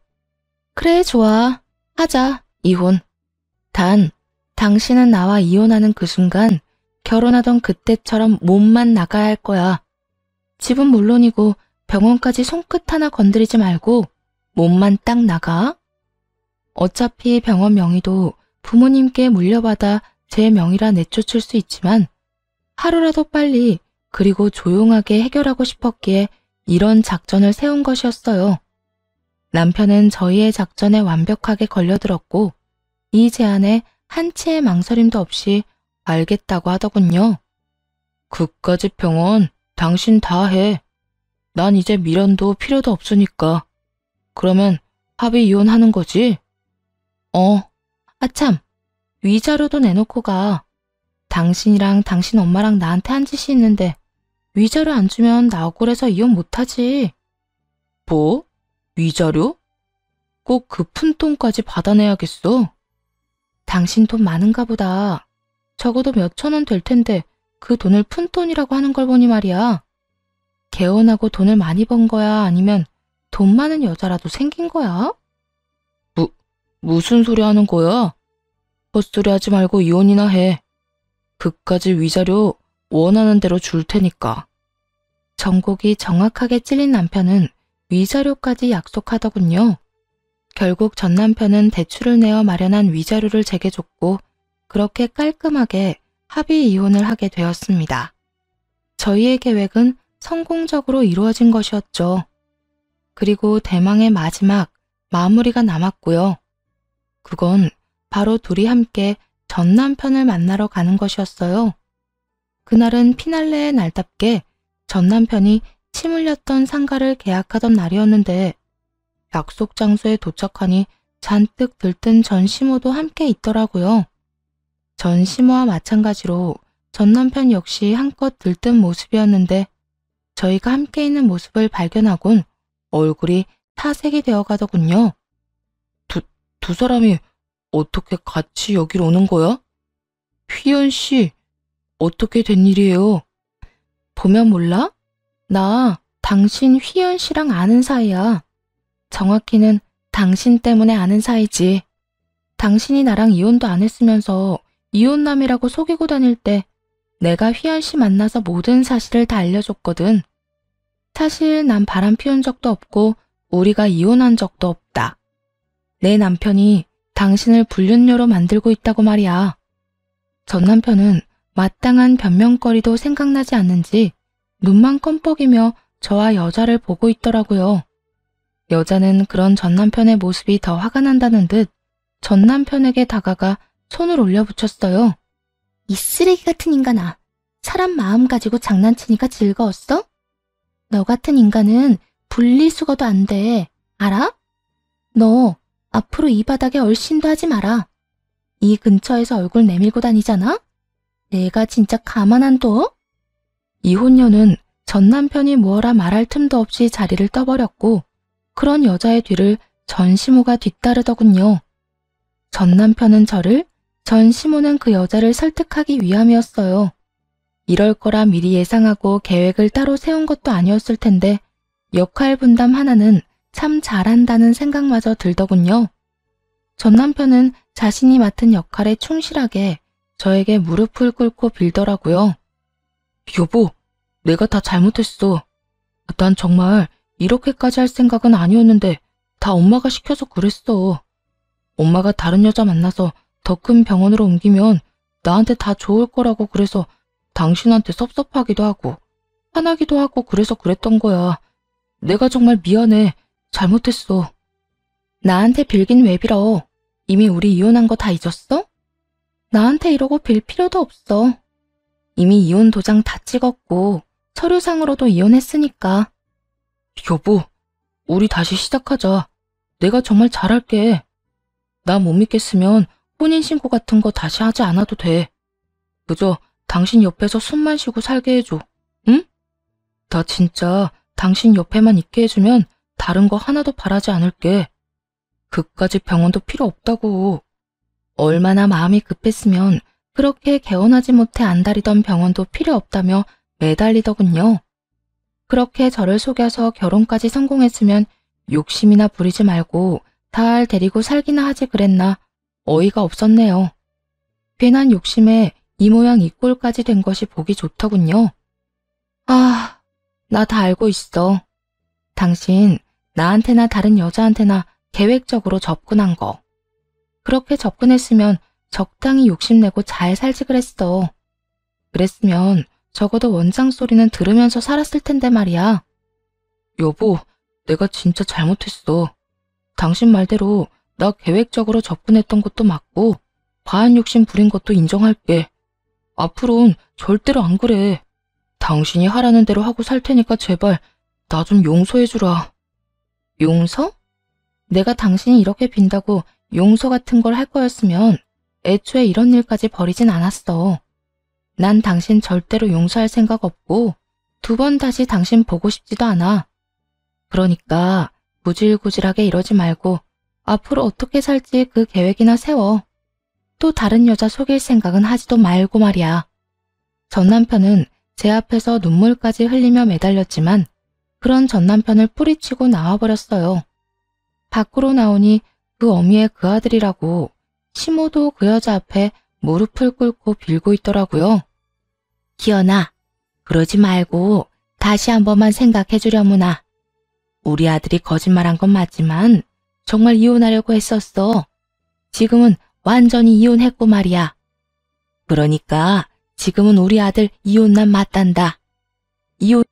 그래, 좋아. 하자, 이혼. 단, 당신은 나와 이혼하는 그 순간 결혼하던 그때처럼 몸만 나가야 할 거야. 집은 물론이고 병원까지 손끝 하나 건드리지 말고 몸만 딱 나가. 어차피 병원 명의도 부모님께 물려받아 제 명의라 내쫓을 수 있지만 하루라도 빨리 그리고 조용하게 해결하고 싶었기에 이런 작전을 세운 것이었어요. 남편은 저희의 작전에 완벽하게 걸려들었고 이 제안에 한치의 망설임도 없이 알겠다고 하더군요. 그까짓 병원 당신 다 해. 난 이제 미련도 필요도 없으니까. 그러면 합의 이혼하는 거지? 아참, 위자료도 내놓고 가. 당신이랑 당신 엄마랑 나한테 한 짓이 있는데 위자료 안 주면 나 억울해서 이혼 못하지. 뭐? 위자료? 꼭 그 푼돈까지 받아내야겠어? 당신 돈 많은가 보다. 적어도 몇천 원 될 텐데 그 돈을 푼돈이라고 하는 걸 보니 말이야. 개혼하고 돈을 많이 번 거야? 아니면 돈 많은 여자라도 생긴 거야? 무슨 소리 하는 거야? 헛소리 하지 말고 이혼이나 해. 그까지 위자료 원하는 대로 줄 테니까. 정곡이 정확하게 찔린 남편은 위자료까지 약속하더군요. 결국 전 남편은 대출을 내어 마련한 위자료를 제게 줬고 그렇게 깔끔하게 합의 이혼을 하게 되었습니다. 저희의 계획은 성공적으로 이루어진 것이었죠. 그리고 대망의 마지막 마무리가 남았고요. 그건 바로 둘이 함께 전 남편을 만나러 가는 것이었어요. 그날은 피날레의 날답게 전 남편이 침 흘렸던 상가를 계약하던 날이었는데 약속 장소에 도착하니 잔뜩 들뜬 전시모도 함께 있더라고요. 전시모와 마찬가지로 전 남편 역시 한껏 들뜬 모습이었는데 저희가 함께 있는 모습을 발견하곤 얼굴이 타색이 되어 가더군요. 두 사람이 어떻게 같이 여기로 오는 거야? 휘연 씨, 어떻게 된 일이에요? 보면 몰라? 나 당신 휘연 씨랑 아는 사이야. 정확히는 당신 때문에 아는 사이지. 당신이 나랑 이혼도 안 했으면서 이혼남이라고 속이고 다닐 때 내가 휘연 씨 만나서 모든 사실을 다 알려줬거든. 사실 난 바람 피운 적도 없고 우리가 이혼한 적도 없다. 내 남편이 당신을 불륜녀로 만들고 있다고 말이야. 전 남편은 마땅한 변명거리도 생각나지 않는지 눈만 껌뻑이며 저와 여자를 보고 있더라고요. 여자는 그런 전 남편의 모습이 더 화가 난다는 듯 전 남편에게 다가가 손을 올려붙였어요. 이 쓰레기 같은 인간아, 사람 마음 가지고 장난치니까 즐거웠어? 너 같은 인간은 분리수거도 안 돼, 알아? 너 앞으로 이 바닥에 얼씬도 하지 마라. 이 근처에서 얼굴 내밀고 다니잖아? 내가 진짜 가만 안 둬? 이혼녀는 전 남편이 뭐라 말할 틈도 없이 자리를 떠버렸고 그런 여자의 뒤를 전시모가 뒤따르더군요. 전 남편은 저를, 전시모는 그 여자를 설득하기 위함이었어요. 이럴 거라 미리 예상하고 계획을 따로 세운 것도 아니었을 텐데 역할 분담 하나는 참 잘한다는 생각마저 들더군요. 전 남편은 자신이 맡은 역할에 충실하게 저에게 무릎을 꿇고 빌더라고요. 여보, 내가 다 잘못했어. 난 정말 이렇게까지 할 생각은 아니었는데 다 엄마가 시켜서 그랬어. 엄마가 다른 여자 만나서 더 큰 병원으로 옮기면 나한테 다 좋을 거라고 그래서 당신한테 섭섭하기도 하고 화나기도 하고 그래서 그랬던 거야. 내가 정말 미안해. 잘못했어. 나한테 빌긴 왜 빌어? 이미 우리 이혼한 거 다 잊었어? 나한테 이러고 빌 필요도 없어. 이미 이혼 도장 다 찍었고 서류상으로도 이혼했으니까. 여보, 우리 다시 시작하자. 내가 정말 잘할게. 나 못 믿겠으면 혼인신고 같은 거 다시 하지 않아도 돼. 그저 당신 옆에서 숨만 쉬고 살게 해줘. 응? 나 진짜 당신 옆에만 있게 해주면 다른 거 하나도 바라지 않을게. 그까지 병원도 필요 없다고. 얼마나 마음이 급했으면 그렇게 개원하지 못해 안달이던 병원도 필요 없다며 매달리더군요. 그렇게 저를 속여서 결혼까지 성공했으면 욕심이나 부리지 말고 달 데리고 살기나 하지 그랬나 어이가 없었네요. 괜한 욕심에 이 모양 이 꼴까지 된 것이 보기 좋더군요. 아, 나 다 알고 있어. 당신 나한테나 다른 여자한테나 계획적으로 접근한 거. 그렇게 접근했으면 적당히 욕심내고 잘 살지 그랬어. 그랬으면 적어도 원장 소리는 들으면서 살았을 텐데 말이야. 여보, 내가 진짜 잘못했어. 당신 말대로 나 계획적으로 접근했던 것도 맞고 과한 욕심 부린 것도 인정할게. 앞으로는 절대로 안 그래. 당신이 하라는 대로 하고 살 테니까 제발 나 좀 용서해주라. 용서? 내가 당신이 이렇게 빈다고 용서 같은 걸 할 거였으면 애초에 이런 일까지 벌이진 않았어. 난 당신 절대로 용서할 생각 없고 2번 다시 당신 보고 싶지도 않아. 그러니까 구질구질하게 이러지 말고 앞으로 어떻게 살지 그 계획이나 세워. 또 다른 여자 속일 생각은 하지도 말고 말이야. 전 남편은 제 앞에서 눈물까지 흘리며 매달렸지만 그런 전 남편을 뿌리치고 나와버렸어요. 밖으로 나오니 그 어미의 그 아들이라고 시모도 그 여자 앞에 무릎을 꿇고 빌고 있더라고요. 기현아, 그러지 말고 다시 한 번만 생각해 주려무나. 우리 아들이 거짓말한 건 맞지만 정말 이혼하려고 했었어. 지금은 완전히 이혼했고 말이야. 그러니까 지금은 우리 아들 이혼난 맞단다. 이혼